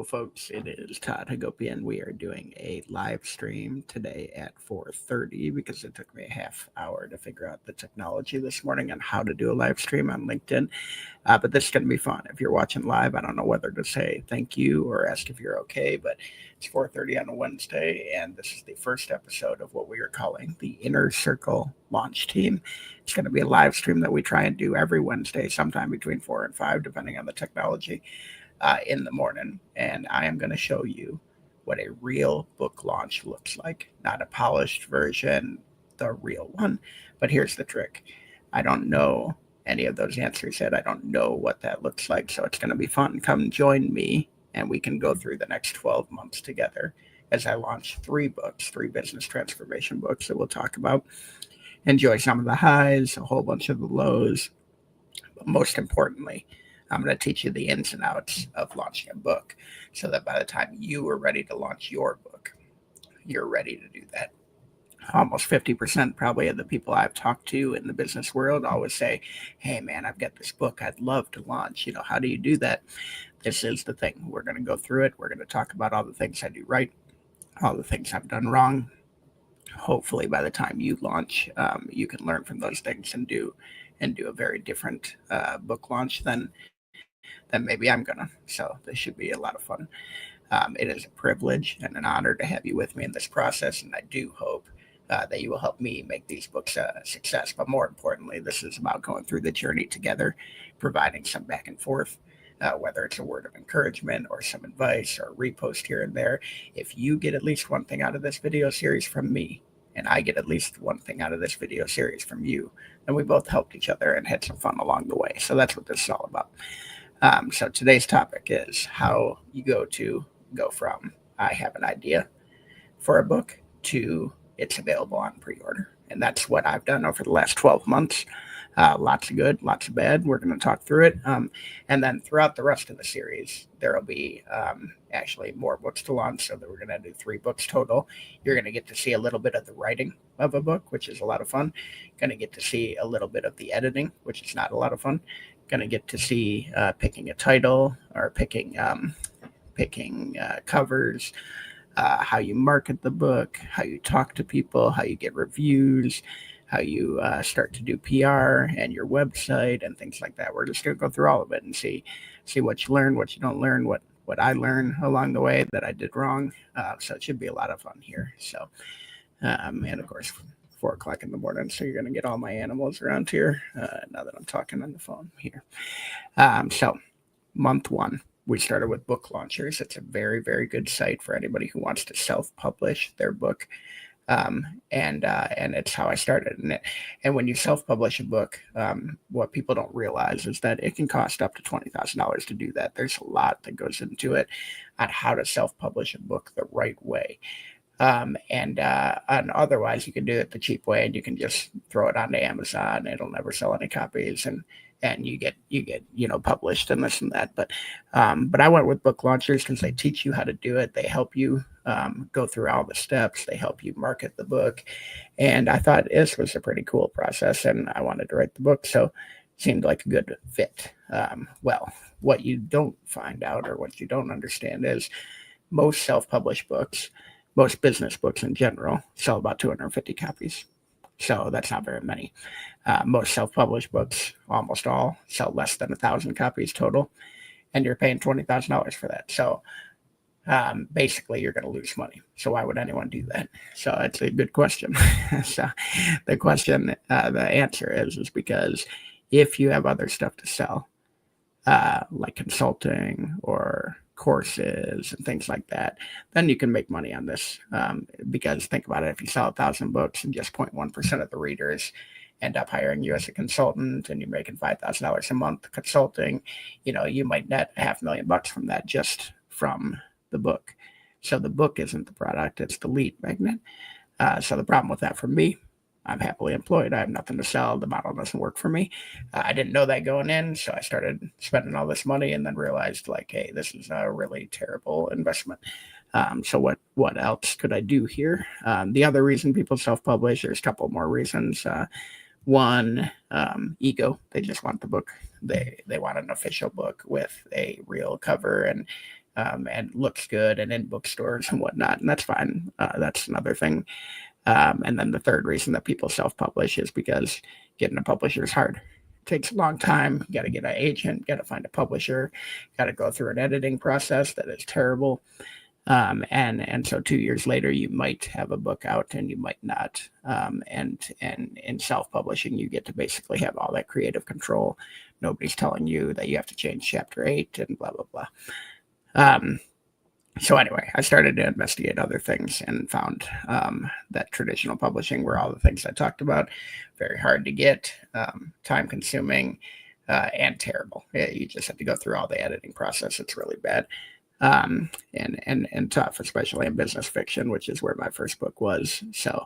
folks. It is Todd Hagopian. We are doing a live stream today at 4:30 because it took me a half hour to figure out the technology this morning on how to do a live stream on LinkedIn. But this is going to be fun. If you're watching live, I don't know whether to say thank you or ask if you're okay, but it's 4:30 on a Wednesday, and this is the first episode of what we are calling the Inner Circle Launch Team. It's going to be a live stream that we try and do every Wednesday, sometime between 4 and 5, depending on the technology. In the morning, and I am going to show you what a real book launch looks like. Not a polished version, the real one. But here's the trick. I don't know any of those answers yet. I don't know what that looks like, so it's going to be fun. Come join me, and we can go through the next 12 months together as I launch 3 books, 3 business transformation books that we'll talk about. Enjoy some of the highs, a whole bunch of the lows, but most importantly, I'm going to teach you the ins and outs of launching a book so that by the time you are ready to launch your book, you're ready to do that. Almost 50% probably of the people I've talked to in the business world always say, hey man, I've got this book I'd love to launch. How do you do that? This is the thing. We're going to go through it. We're going to talk about all the things I do right, all the things I've done wrong. Hopefully by the time you launch, you can learn from those things and do a very different book launch than maybe I'm gonna. So this should be a lot of fun. It is a privilege and an honor to have you with me in this process, and I do hope that you will help me make these books a success. But more importantly, this is about going through the journey together, providing some back and forth, whether it's a word of encouragement or some advice or a repost here and there. If you get at least one thing out of this video series from me, and I get at least one thing out of this video series from you, then we both helped each other and had some fun along the way. So that's what this is all about. So today's topic is how you go from I have an idea for a book to it's available on pre-order. And that's what I've done over the last 12 months. Lots of good, lots of bad. We're going to talk through it. And then throughout the rest of the series, there will be actually more books to launch. So that we're going to do 3 books total. You're going to get to see a little bit of the writing of a book, which is a lot of fun. Going to get to see a little bit of the editing, which is not a lot of fun. Going to get to see picking a title or picking covers, how you market the book, how you talk to people, how you get reviews, how you start to do PR and your website and things like that. We're just going to go through all of it and see what you learn, what you don't learn, what I learned along the way that I did wrong. So it should be a lot of fun here. So, and of course, 4 o'clock in the morning, so you're going to get all my animals around here now that I'm talking on the phone here. So month 1, we started with Book Launchers. It's a very, very good site for anybody who wants to self-publish their book. And it's how I started. And when you self-publish a book, what people don't realize is that it can cost up to $20,000 to do that. There's a lot that goes into it on how to self-publish a book the right way. And otherwise you can do it the cheap way, and you can just throw it onto Amazon. It'll never sell any copies, and you get published and this and that. But I went with Book Launchers because they teach you how to do it. They help you go through all the steps. They help you market the book, and I thought this was a pretty cool process, and I wanted to write the book, so it seemed like a good fit. Well, what you don't find out, or what you don't understand, is most self-published books, most business books in general, sell about 250 copies. So that's not very many. Most self-published books, almost all, sell less than 1,000 copies total, and you're paying $20,000 for that. So basically, you're going to lose money. So why would anyone do that? So it's a good question. So the answer is because if you have other stuff to sell, like consulting or courses and things like that, then you can make money on this. Because think about it, if you sell 1,000 books and just 0.1% of the readers end up hiring you as a consultant, and you're making $5,000 a month consulting, you might net $500,000 from that, just from the book. So the book isn't the product, it's the lead magnet. So the problem with that for me, I'm happily employed. I have nothing to sell. The model doesn't work for me. I didn't know that going in, so I started spending all this money and then realized, hey, this is a really terrible investment. So what else could I do here? The other reason people self-publish, there's a couple more reasons. One, ego. They just want the book. They want an official book with a real cover and and looks good and in bookstores and whatnot, and that's fine. That's another thing. And then the third reason that people self-publish is because getting a publisher is hard. It takes a long time. You got to get an agent, got to find a publisher, got to go through an editing process that is terrible. And so 2 years later, you might have a book out and you might not. And in self-publishing, you get to basically have all that creative control. Nobody's telling you that you have to change chapter 8 and blah, blah, blah. So anyway, I started to investigate other things and found that traditional publishing were all the things I talked about, very hard to get, time consuming, and terrible. You just have to go through all the editing process. It's really bad. And tough, especially in business fiction, which is where my first book was. So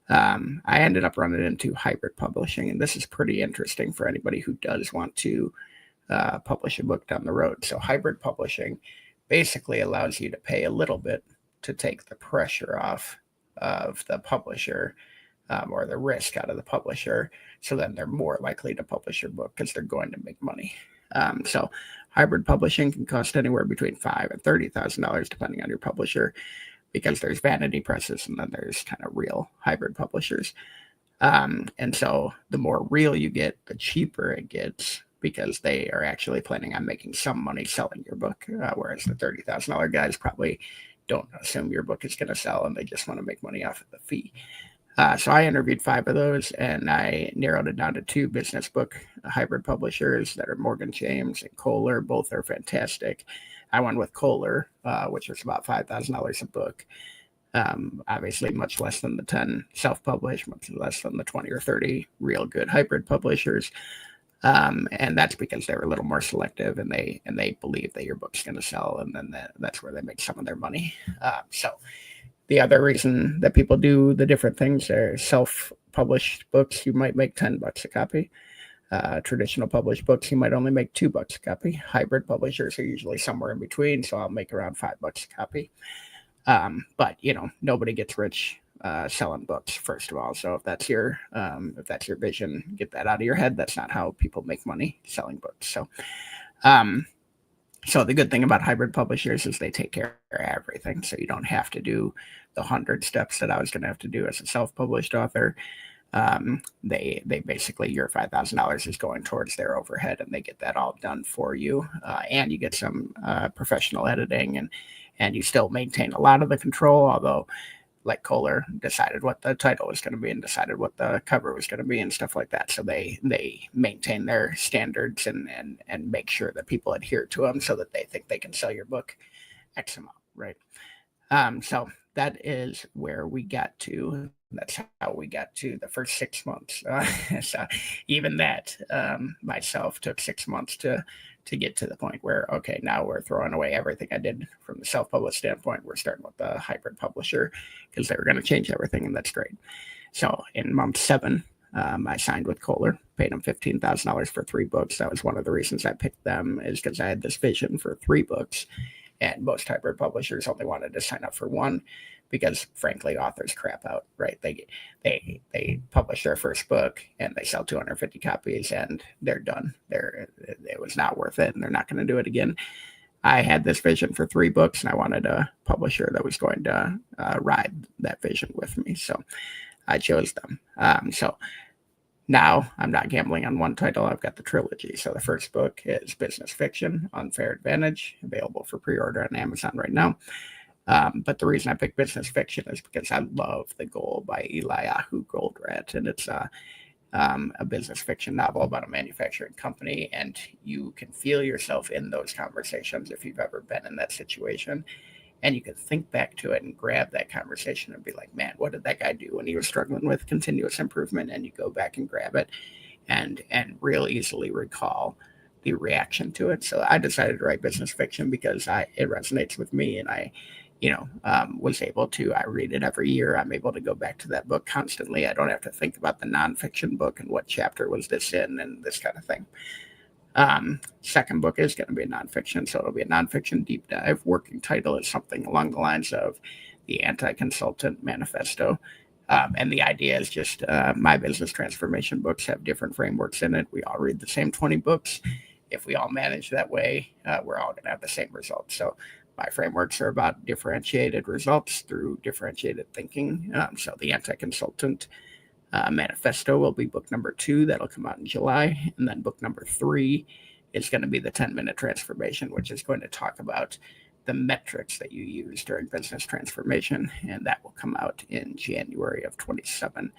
I ended up running into hybrid publishing, and this is pretty interesting for anybody who does want to publish a book down the road. So hybrid publishing basically allows you to pay a little bit to take the pressure off of the publisher, or the risk out of the publisher. So then they're more likely to publish your book because they're going to make money. So hybrid publishing can cost anywhere between $5,000 and $30,000 depending on your publisher, because there's vanity presses and then there's kind of real hybrid publishers. And so the more real you get, the cheaper it gets, because they are actually planning on making some money selling your book, whereas the $30,000 guys probably don't assume your book is going to sell and they just want to make money off of the fee. So I interviewed 5 of those, and I narrowed it down to 2 business book hybrid publishers that are Morgan James and Kohler. Both are fantastic. I went with Kohler, which was about $5,000 a book. Obviously much less than the 10 self-published, much less than the 20 or 30 real good hybrid publishers. And that's because they're a little more selective, and they believe that your book's going to sell, and then that's where they make some of their money. So the other reason that people do the different things are self-published books. You might make $10 a copy. Traditional published books, you might only make $2 a copy. Hybrid publishers are usually somewhere in between, so I'll make around $5 a copy. But nobody gets rich selling books, first of all. So if that's your vision, get that out of your head. That's not how people make money selling books. So the good thing about hybrid publishers is they take care of everything. So you don't have to do the 100 steps that I was going to have to do as a self-published author. They basically, your $5,000 is going towards their overhead, and they get that all done for you. And you get some professional editing, and you still maintain a lot of the control, although like Kohler decided what the title was going to be and decided what the cover was going to be and stuff like that. So they maintain their standards and make sure that people adhere to them so that they think they can sell your book X amount, right? So that is where we got to. That's how we got to the first 6 months. So even that myself took 6 months to get to the point where, okay, now we're throwing away everything I did from the self-published standpoint. We're starting with the hybrid publisher because they were going to change everything, and that's great. So in month 7, I signed with Kohler, paid them $15,000 for 3 books. That was one of the reasons I picked them, is because I had this vision for 3 books, and most hybrid publishers only wanted to sign up for 1. Because frankly, authors crap out, right? They publish their first book and they sell 250 copies and they're done. It was not worth it, and they're not going to do it again. I had this vision for 3 books, and I wanted a publisher that was going to ride that vision with me. So I chose them. So now I'm not gambling on one title. I've got the trilogy. So the first book is Business Fiction, Unfair Advantage, available for pre-order on Amazon right now. But the reason I picked Business Fiction is because I love The Goal by Eliyahu Goldratt, and it's a business fiction novel about a manufacturing company, and you can feel yourself in those conversations if you've ever been in that situation, and you can think back to it and grab that conversation and be like, man, what did that guy do when he was struggling with continuous improvement? And you go back and grab it and real easily recall the reaction to it. So I decided to write business fiction because it resonates with me, and I was able to, I read it every year. I'm able to go back to that book constantly. I don't have to think about the nonfiction book and what chapter was this in and this kind of thing. Second book is going to be a nonfiction, so it'll be a nonfiction deep dive. Working title is something along the lines of the Anti-Consultant Manifesto. And the idea is just my business transformation books have different frameworks in it. We all read the same 20 books. If we all manage that way, we're all going to have the same results. So My frameworks are about differentiated results through differentiated thinking. So the Anti-Consultant Manifesto will be book number 2. That'll come out in July. And then book number 3 is going to be the 10-minute transformation, which is going to talk about the metrics that you use during business transformation. And that will come out in January of 27.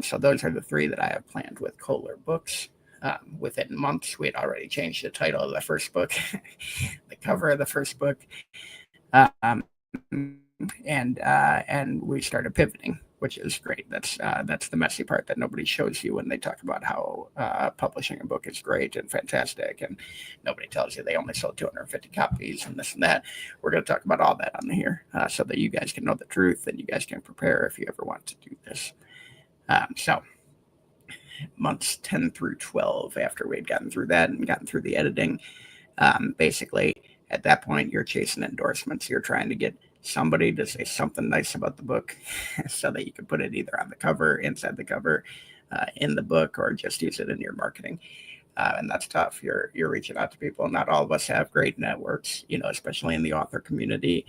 So those are the 3 that I have planned with Kohler Books. Within months, we had already changed the title of the first book, the cover of the first book, and we started pivoting, which is great. That's the messy part that nobody shows you when they talk about how publishing a book is great and fantastic, and nobody tells you they only sold 250 copies and this and that. We're going to talk about all that on here so that you guys can know the truth and you guys can prepare if you ever want to do this. So months 10 through 12, after we'd gotten through that and gotten through the editing, basically at that point you're chasing endorsements. You're trying to get somebody to say something nice about the book so that you can put it either on the cover, inside the cover, in the book, or just use it in your marketing. And that's tough. You're reaching out to people. Not all of us have great networks, especially in the author community,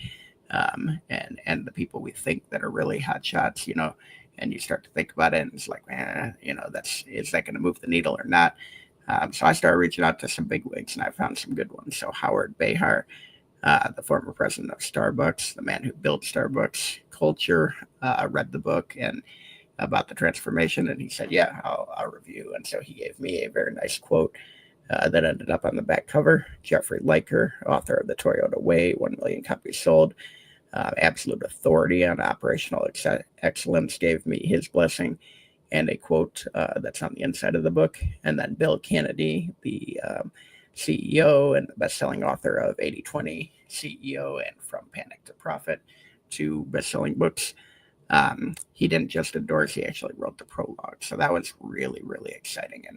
and the people we think that are really hot shots, and you start to think about it and it's like, man, is that going to move the needle or not? So I started reaching out to some big wigs and I found some good ones. So Howard Behar, the former president of Starbucks, the man who built Starbucks culture, read the book and about the transformation. And he said, yeah, I'll review. And so he gave me a very nice quote that ended up on the back cover. Jeffrey Liker, author of The Toyota Way, 1 million copies sold. Absolute authority on operational excellence, gave me his blessing and a quote that's on the inside of the book. And then Bill Kennedy, the CEO and the best-selling author of 80/20 CEO and From Panic to Profit, 2 best-selling books. He didn't just endorse, he actually wrote the prologue. So that was really, really exciting.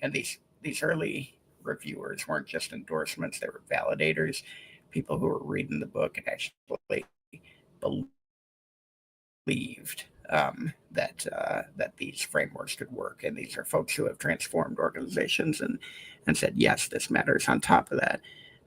And these early reviewers weren't just endorsements, they were validators, people who were reading the book and actually believed that these frameworks could work. And these are folks who have transformed organizations and said, yes, this matters. On top of that,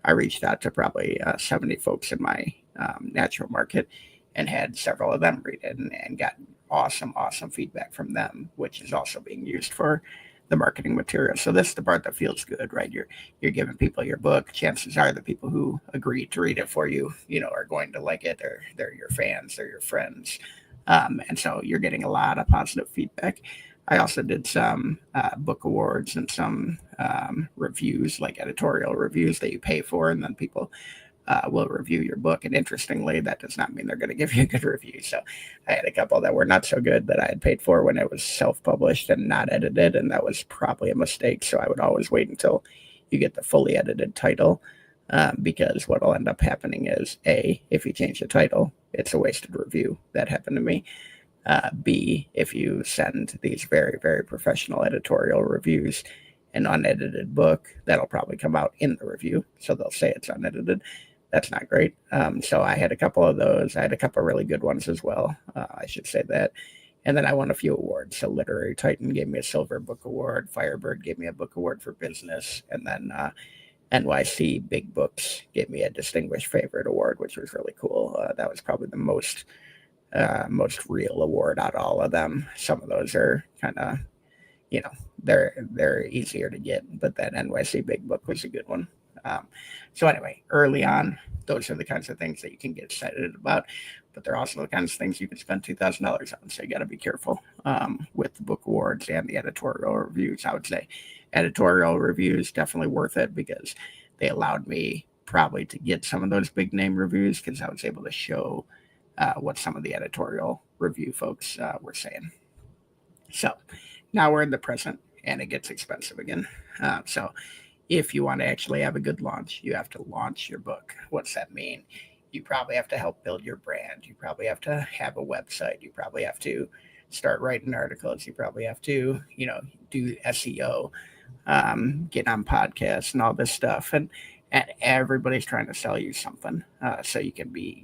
I reached out to probably 70 folks in my natural market and had several of them read it and got awesome feedback from them, which is also being used for the marketing material. So this is the part that feels good, right? You're giving people your book. Chances are the people who agreed to read it for you, are going to like it. They're your fans, they're your friends. And so you're getting a lot of positive feedback. I also did some book awards and some reviews, like editorial reviews that you pay for, and then people will review your book. And interestingly, that does not mean they're going to give you a good review. So I had a couple that were not so good that I had paid for when it was self-published and not edited, and that was probably a mistake. So I would always wait until you get the fully edited title, because what will end up happening is, A, if you change the title, it's a wasted review. That happened to me. B, if you send these very, very professional editorial reviews, an unedited book, that'll probably come out in the review. So they'll say it's unedited. That's not great. So I had a couple of those. I had a couple of really good ones as well. I should say that. And then I won a few awards. So Literary Titan gave me a Silver Book Award. Firebird gave me a book award for business. And then NYC Big Books gave me a Distinguished Favorite Award, which was really cool. That was probably the most real award out of all of them. Some of those are kind of, they're easier to get, but that NYC Big Book was a good one. So anyway, early on, those are the kinds of things that you can get excited about, but they're also the kinds of things you can spend $2,000 on. So you got to be careful with the book awards and the editorial reviews. I would say editorial reviews definitely worth it because they allowed me probably to get some of those big name reviews because I was able to show what some of the editorial review folks were saying. So now we're in the present and it gets expensive again. So if you want to actually have a good launch, you have to launch your book. What's that mean? You probably have to help build your brand. You probably have to have a website. You probably have to start writing articles. You probably have to, do SEO, get on podcasts and all this stuff. And everybody's trying to sell you something. So you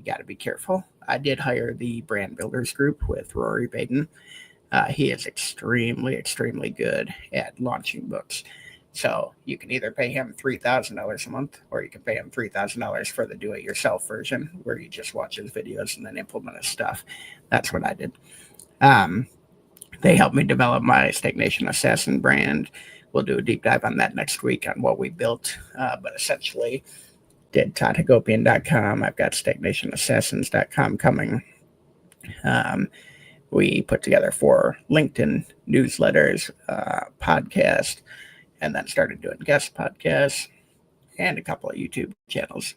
got to be careful. I did hire the Brand Builders Group with Rory Baden. He is extremely, extremely good at launching books. So you can either pay him $3,000 a month, or you can pay him $3,000 for the do-it-yourself version, where you just watch his videos and then implement his stuff. That's what I did. They helped me develop my Steak Nation Assassin brand. We'll do a deep dive on that next week on what we built. But essentially, did ToddHagopian.com. I've got SteakNationAssassins.com coming. We put together 4 LinkedIn newsletters, podcast, and then started doing guest podcasts and a couple of YouTube channels.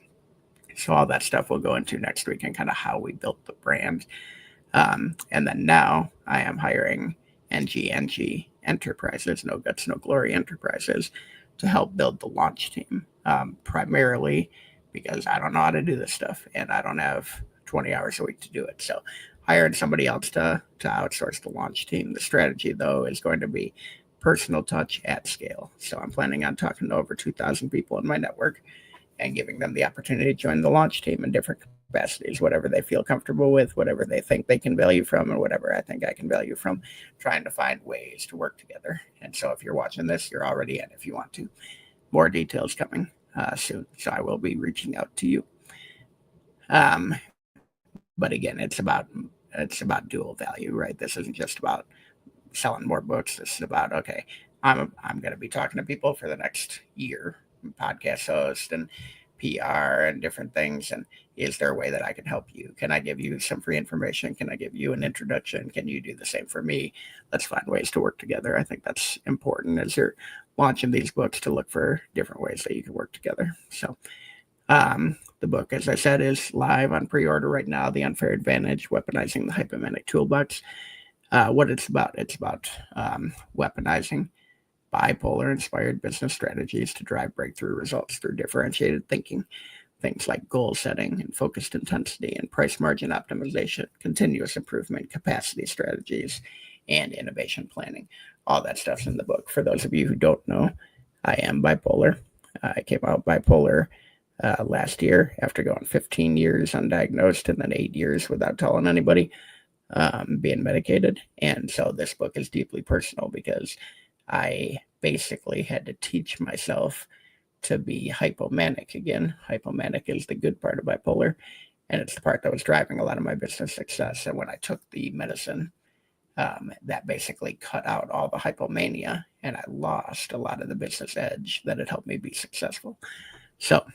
So all that stuff we'll go into next week, and kind of how we built the brand. And then now I am hiring NG Enterprises, No Guts, No Glory Enterprises, to help build the launch team, primarily because I don't know how to do this stuff, and I don't have 20 hours a week to do it. So hiring somebody else to outsource the launch team. The strategy, though, is going to be personal touch at scale. So I'm planning on talking to over 2,000 people in my network and giving them the opportunity to join the launch team in different capacities, whatever they feel comfortable with, whatever they think they can value from, and whatever I think I can value from, trying to find ways to work together. And so if you're watching this, you're already in if you want to. More details coming soon. So I will be reaching out to you. But again, it's about dual value, right? This isn't just about selling more books. This is about, okay, I'm going to be talking to people for the next year, podcast host and PR and different things. And is there a way that I can help you? Can I give you some free information? Can I give you an introduction? Can you do the same for me? Let's find ways to work together. I think that's important as you're launching these books, to look for different ways that you can work together. So the book, as I said, is live on pre-order right now. The Unfair Advantage, Weaponizing the Hypomanic Toolbox. What it's about weaponizing bipolar-inspired business strategies to drive breakthrough results through differentiated thinking. Things like goal setting and focused intensity and price margin optimization, continuous improvement, capacity strategies, and innovation planning. All that stuff's in the book. For those of you who don't know, I am bipolar. I came out bipolar last year after going 15 years undiagnosed and then 8 years without telling anybody, being medicated. And so this book is deeply personal because I basically had to teach myself to be hypomanic again. Hypomanic is the good part of bipolar, and it's the part that was driving a lot of my business success. And when I took the medicine, that basically cut out all the hypomania, and I lost a lot of the business edge that had helped me be successful. So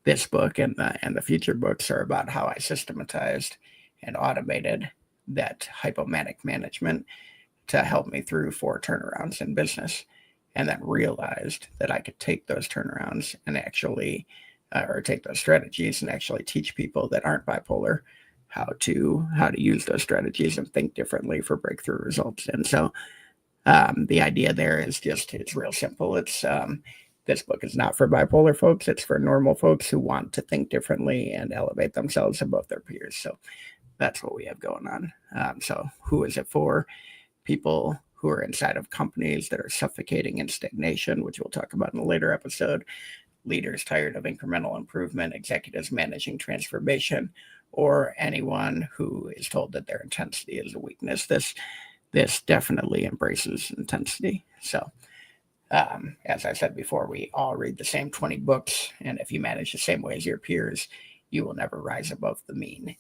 this book and the future books are about how I systematized and automated that hypomanic management to help me through 4 turnarounds in business, and then realized that I could take those turnarounds and actually, or take those strategies and actually teach people that aren't bipolar how to use those strategies and think differently for breakthrough results. And so the idea there is it's real simple. It's this book is not for bipolar folks. It's for normal folks who want to think differently and elevate themselves above their peers. So that's what we have going on. So who is it for? People who are inside of companies that are suffocating in stagnation, which we'll talk about in a later episode. Leaders tired of incremental improvement, executives managing transformation, or anyone who is told that their intensity is a weakness. This definitely embraces intensity. So as I said before, we all read the same 20 books, and if you manage the same way as your peers, you will never rise above the mean.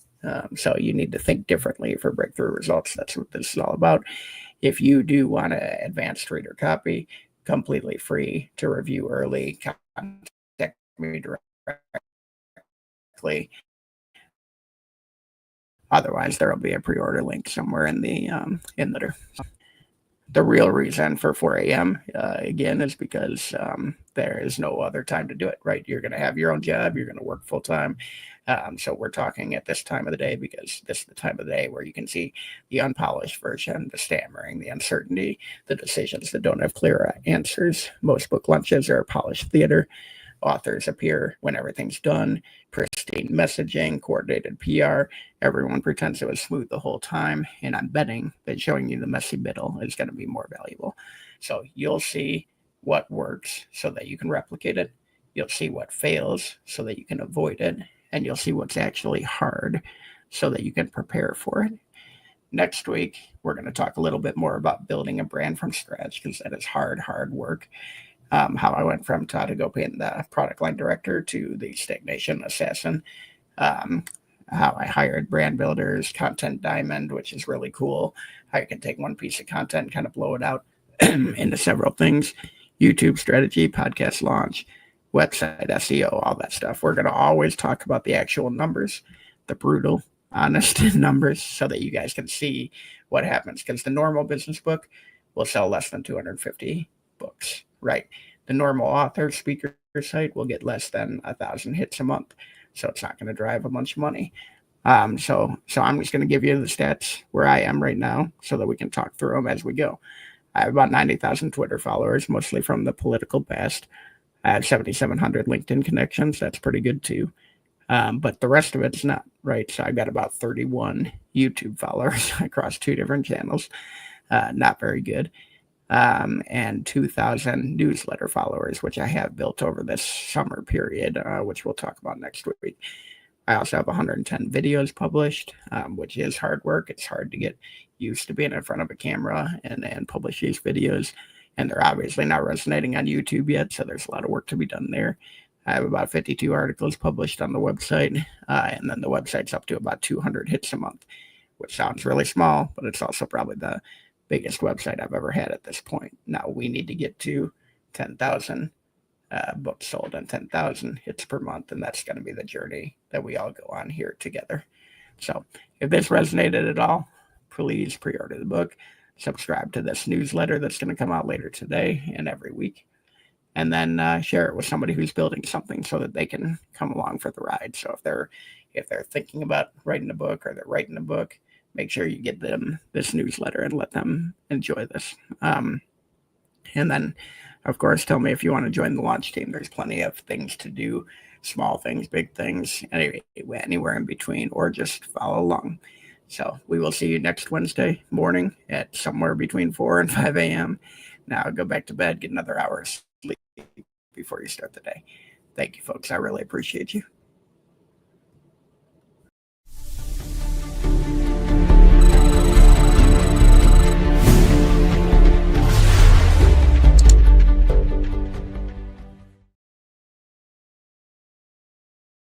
So you need to think differently for breakthrough results. That's what this is all about. If you do want to advanced reader copy, completely free to review early, contact me directly. Otherwise, there will be a pre-order link somewhere in the letter. The real reason for 4 a.m. Again is because there is no other time to do it, right? You're going to have your own job. You're going to work full time. So we're talking at this time of the day because this is the time of the day where you can see the unpolished version, the stammering, the uncertainty, the decisions that don't have clear answers. Most book launches are polished theater. Authors appear when everything's done, pristine messaging, coordinated PR. Everyone pretends it was smooth the whole time, and I'm betting that showing you the messy middle is going to be more valuable. So you'll see what works so that you can replicate it. You'll see what fails so that you can avoid it, and you'll see what's actually hard so that you can prepare for it. next week, we're going to talk a little bit more about building a brand from scratch, because that is hard work. How I went from Todd to go being the product line director to the Stagnation Assassin. Um, how I hired brand builders, Content Diamond, which is really cool. How you can take one piece of content and kind of blow it out into several things. YouTube strategy, podcast launch, website SEO, all that stuff. We're going to always talk about the actual numbers, the brutal, honest numbers, so that you guys can see what happens. Because the normal business book will sell less than 250 books, right? The normal author speaker site will get less than 1,000 hits a month. So it's not going to drive a bunch of money. So I'm just going to give you the stats where I am right now so that we can talk through them as we go. I have about 90,000 Twitter followers, mostly from the political past. I have 7,700 LinkedIn connections. That's pretty good too. But the rest of it's not, right? So I got about 31 YouTube followers across 2 different channels. Not very good. And 2,000 newsletter followers, which I have built over this summer period, which we'll talk about next week. I also have 110 videos published, which is hard work. It's hard to get used to being in front of a camera and publish these videos. And they're obviously not resonating on YouTube yet, so there's a lot of work to be done there. I have about 52 articles published on the website, and then the website's up to about 200 hits a month, which sounds really small, but it's also probably the biggest website I've ever had at this point. Now we need to get to 10,000 books sold and 10,000 hits per month, and that's going to be the journey that we all go on here together. So if this resonated at all, please pre-order the book, subscribe to this newsletter that's going to come out later today and every week, and then share it with somebody who's building something so that they can come along for the ride. So if they're thinking about writing a book or they're writing a book, make sure you get them this newsletter and let them enjoy this. And then, of course, tell me if you want to join the launch team. There's plenty of things to do, small things, big things, anywhere in between, or just follow along. So we will see you next Wednesday morning at somewhere between 4 and 5 a.m. Now go back to bed, get another hour of sleep before you start the day. Thank you, folks. I really appreciate you.